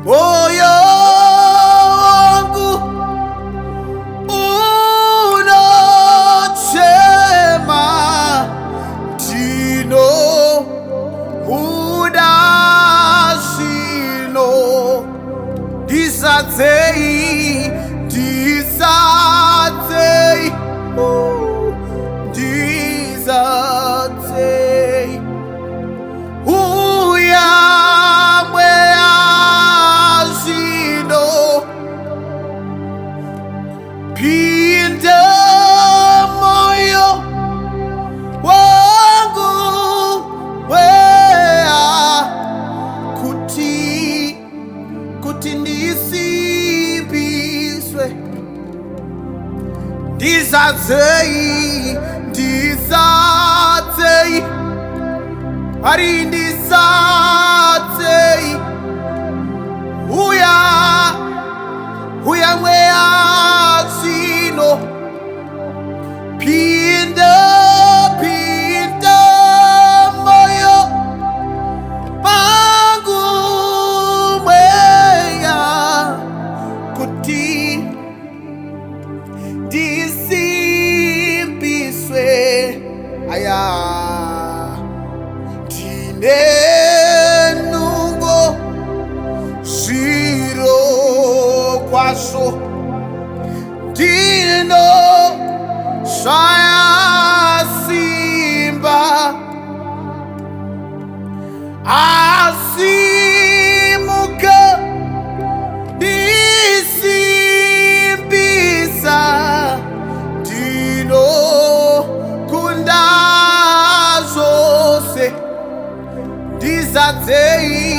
moyo wangu unachema tino udashino disatei uyamwe azino pinde moyo wangu wea kuti ndisibiswe ndisadzei ari ndisadzei uya mweya zino pinde moyo pangu mweya kuti ndisimbiswe aya tinenungo zviro kwazvo ndino zvayasimba asimuka ndisimbisa ndino kunda zvose ndizadzei